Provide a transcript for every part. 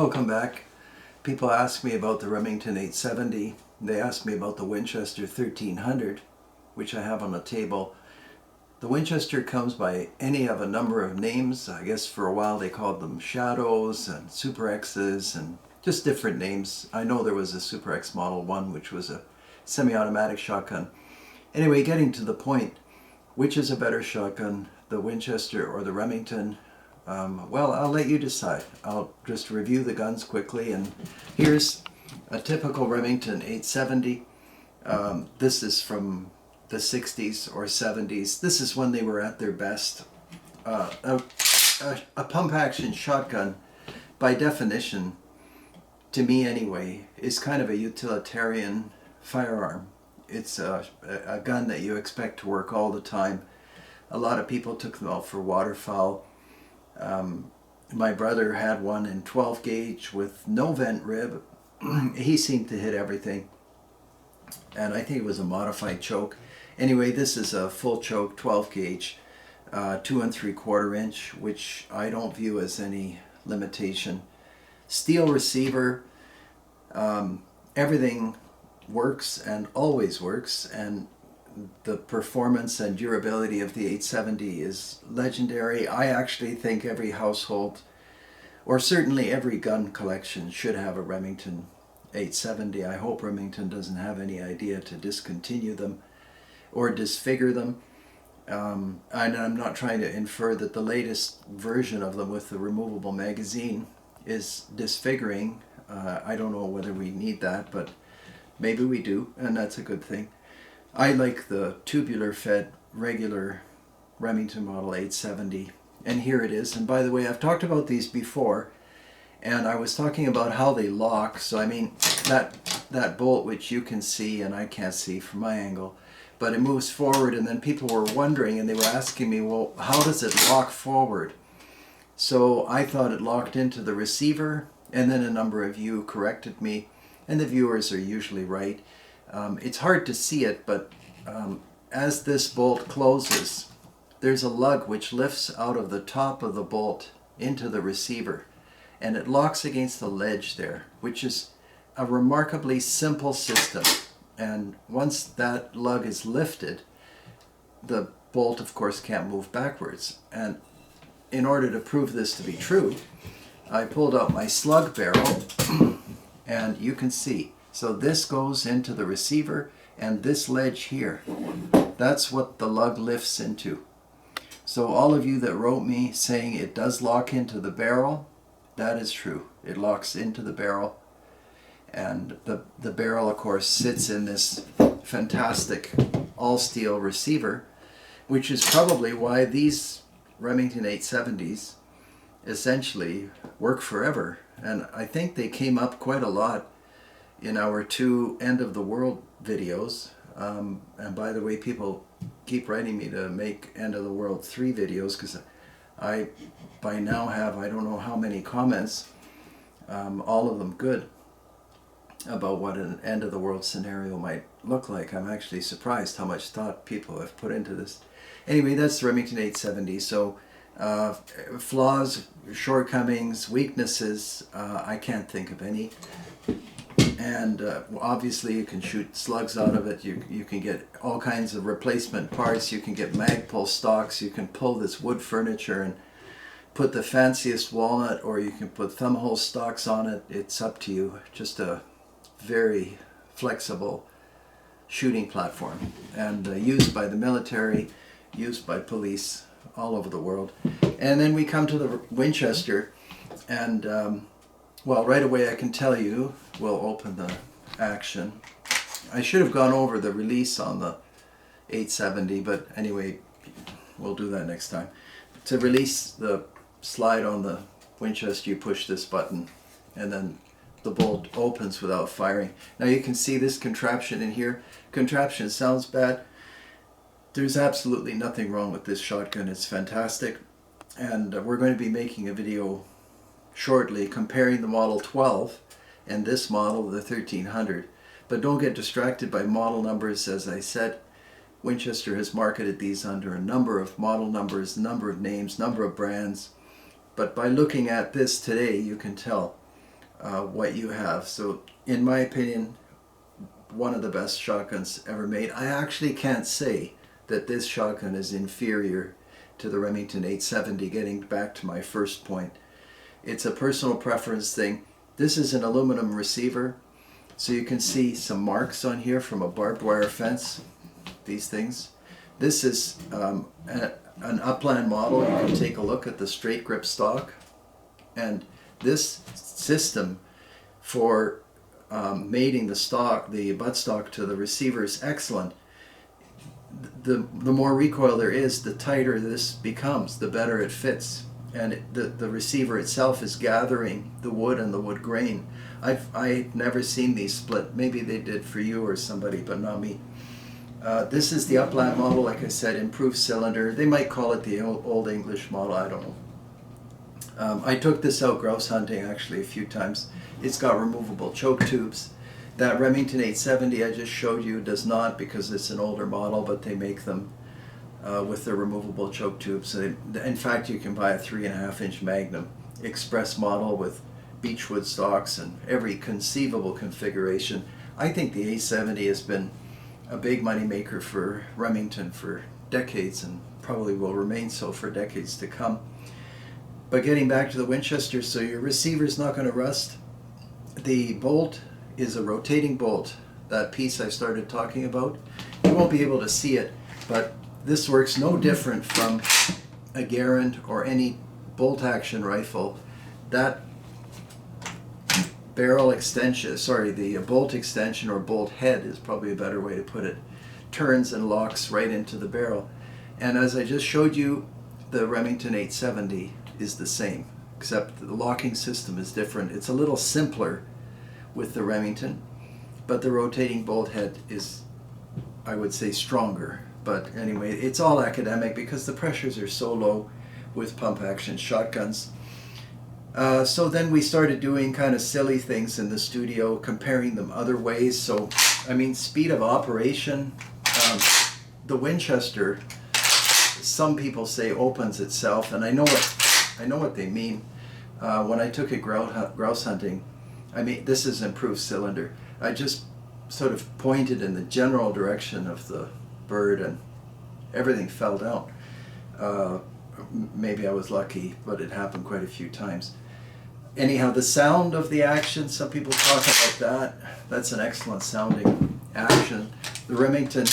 Welcome back. People ask me about the Remington 870. They ask me about the Winchester 1300, which I have on the table. The Winchester comes by any of a number of names. I guess for a while they called them Shadows and Super X's and just different names. I know there was a Super X Model 1, which was a semi-automatic shotgun. Anyway, getting to the point, which is a better shotgun, the Winchester or the Remington? Well, I'll let you decide. I'll just review the guns quickly, and here's a typical Remington 870. This is from the 60s or 70s. This is when they were at their best. A pump-action shotgun, by definition, to me anyway, is kind of a utilitarian firearm. It's a gun that you expect to work all the time. A lot of people took them out for waterfowl. My brother had one in 12 gauge with no vent rib. He seemed to hit everything, and I think it was a modified choke. Anyway, this is a full choke 12 gauge, 2 3/4 inch, which I don't view as any limitation. Steel receiver, everything works and always works, and the performance and durability of the 870 is legendary. I actually think every household, or certainly every gun collection, should have a Remington 870. I hope Remington doesn't have any idea to discontinue them or disfigure them. And I'm not trying to infer that the latest version of them with the removable magazine is disfiguring. I don't know whether we need that, but maybe we do, and that's a good thing. I like the tubular fed regular Remington model 870, and here it is. And by the way, I've talked about these before, and I was talking about how they lock. So I mean, that bolt, which you can see and I can't see from my angle, but it moves forward, and then people were wondering, and they were asking me, well, how does it lock forward? So I thought it locked into the receiver, and then a number of you corrected me, and the viewers are usually right. It's hard to see it, but as this bolt closes, there's a lug which lifts out of the top of the bolt into the receiver, and it locks against the ledge there, which is a remarkably simple system. And once that lug is lifted, the bolt, of course, can't move backwards. And in order to prove this to be true, I pulled out my slug barrel, and you can see. So this goes into the receiver, and this ledge here, that's what the lug lifts into. So all of you that wrote me saying it does lock into the barrel, that is true. It locks into the barrel, and the barrel, of course, sits in this fantastic all-steel receiver, which is probably why these Remington 870s essentially work forever. And I think they came up quite a lot in our 2 end of the world videos. And by the way, people keep writing me to make end of the world 3 videos, because I by now have I don't know how many comments, all of them good, about what an end of the world scenario might look like. I'm actually surprised how much thought people have put into this. Anyway, that's the Remington 870. So flaws, shortcomings, weaknesses, I can't think of any. And obviously you can shoot slugs out of it. You can get all kinds of replacement parts. You can get Magpul stocks. You can pull this wood furniture and put the fanciest walnut, or you can put thumbhole stocks on it. It's up to you. Just a very flexible shooting platform, and used by the military, used by police all over the world. And then we come to the Winchester, and well, right away I can tell you, we'll open the action. I should have gone over the release on the 870, but anyway, we'll do that next time. To release the slide on the Winchester, you push this button, and then the bolt opens without firing. Now you can see this contraption in here. Contraption sounds bad. There's absolutely nothing wrong with this shotgun. It's fantastic. And we're going to be making a video shortly comparing the Model 12 and this model, the 1300. But don't get distracted by model numbers. As I said, Winchester has marketed these under a number of model numbers, number of names, number of brands. But by looking at this today, you can tell what you have. So in my opinion, one of the best shotguns ever made. I actually can't say that this shotgun is inferior to the Remington 870, getting back to my first point. It's a personal preference thing. This is an aluminum receiver, so you can see some marks on here from a barbed wire fence, these things. This is an upland model. You can take a look at the straight grip stock, and this system for mating the stock, the buttstock to the receiver, is excellent. The more recoil there is, the tighter this becomes, the better it fits, and the receiver itself is gathering the wood and the wood grain. I've never seen these split. Maybe they did for you or somebody, but not me. This is the upland model, like I said, improved cylinder. They might call it the old English model, I don't know. I took this out grouse hunting actually a few times. It's got removable choke tubes. That Remington 870 I just showed you does not, because it's an older model, but they make them with the removable choke tubes. In fact, you can buy a 3.5-inch Magnum Express model with beechwood stocks and every conceivable configuration. I think the 870 has been a big money maker for Remington for decades, and probably will remain so for decades to come. But getting back to the Winchester, so your receiver's not going to rust. The bolt is a rotating bolt. That piece I started talking about, you won't be able to see it, but this works no different from a Garand or any bolt action rifle. That barrel extension, the bolt extension, or bolt head is probably a better way to put it, turns and locks right into the barrel. And as I just showed you, the Remington 870 is the same, except the locking system is different. It's a little simpler with the Remington, but the rotating bolt head is, I would say, stronger. But anyway, it's all academic because the pressures are so low with pump action shotguns. So then we started doing kind of silly things in the studio, comparing them other ways. So, I mean, speed of operation, the Winchester, some people say opens itself, and I know what they mean. When I took it grouse hunting, I mean, this is improved cylinder. I just sort of pointed in the general direction of the bird and everything fell down. Maybe I was lucky, but it happened quite a few times. Anyhow, the sound of the action, some people talk about that. That's an excellent sounding action. The Remington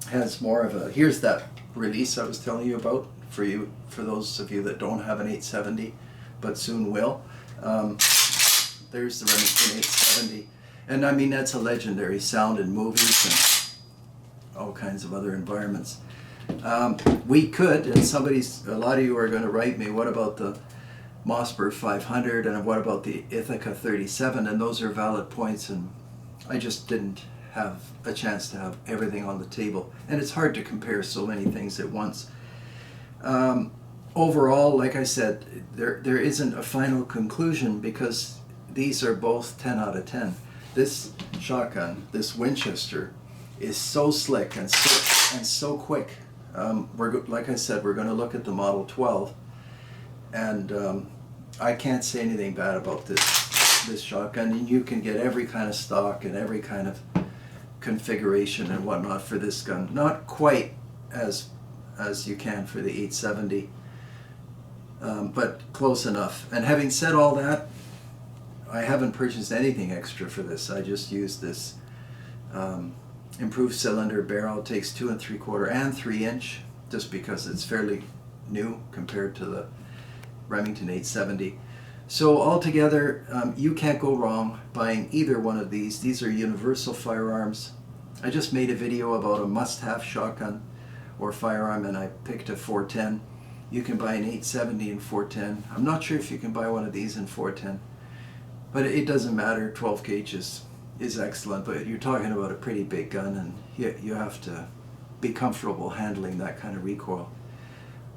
has more of a, here's that release I was telling you about for those of you that don't have an 870, but soon will. There's the Remington 870. And I mean, that's a legendary sound in movies and all kinds of other environments. We could, and a lot of you are going to write me, what about the Mossberg 500 and what about the Ithaca 37? And those are valid points, and I just didn't have a chance to have everything on the table. And it's hard to compare so many things at once. Overall, like I said, there isn't a final conclusion because these are both 10 out of 10. This shotgun, this Winchester, is so slick and so quick. Like I said, we're going to look at the Model 12, and I can't say anything bad about this shotgun. And you can get every kind of stock and every kind of configuration and whatnot for this gun. Not quite as you can for the 870, but close enough. And having said all that, I haven't purchased anything extra for this. I just used this improved cylinder barrel. It takes 2 3/4 and 3-inch, just because it's fairly new compared to the Remington 870. So altogether, you can't go wrong buying either one of these. These are universal firearms. I just made a video about a must-have shotgun or firearm, and I picked a 410. You can buy an 870 in 410. I'm not sure if you can buy one of these in 410, but it doesn't matter. 12 gauge is excellent, but you're talking about a pretty big gun, and you have to be comfortable handling that kind of recoil.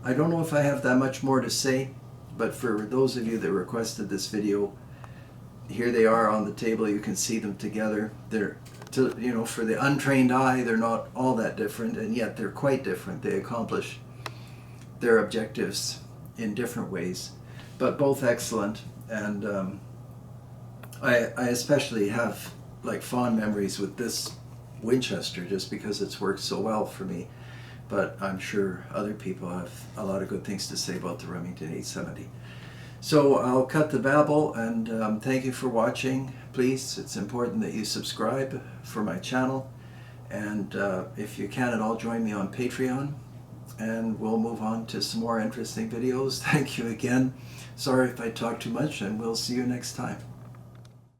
I don't know if I have that much more to say, but for those of you that requested this video, here they are on the table. You can see them together. For the untrained eye, they're not all that different, and yet they're quite different. They accomplish their objectives in different ways, but both excellent. And I especially have like fond memories with this Winchester just because it's worked so well for me. But I'm sure other people have a lot of good things to say about the Remington 870. So I'll cut the babble and thank you for watching. Please, it's important that you subscribe for my channel. And if you can at all, join me on Patreon. And we'll move on to some more interesting videos. Thank you again. Sorry if I talk too much, and we'll see you next time.